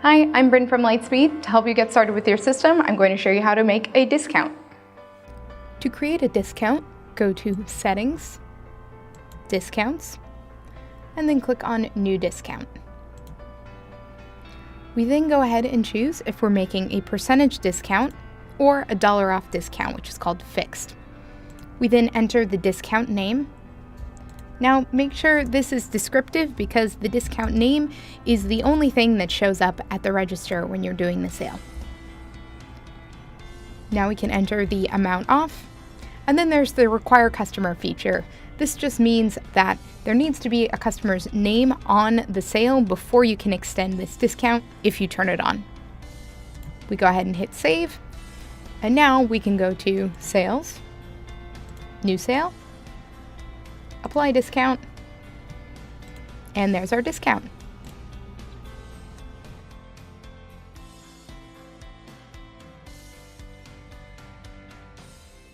Hi, I'm Bryn from Lightspeed. To help you get started with your system, I'm going to show you how to make a discount. To create a discount, go to Settings, Discounts, and then click on New Discount. We then go ahead and choose if we're making a percentage discount or a dollar off discount, which is called fixed. We then enter the discount name. Now make sure this is descriptive because the discount name is the only thing that shows up at the register when you're doing the sale. Now we can enter the amount off, and then there's the require customer feature. This just means that there needs to be a customer's name on the sale before you can extend this discount if you turn it on. We go ahead and hit save, and now we can go to Sales, New Sale, Apply Discount, and there's our discount.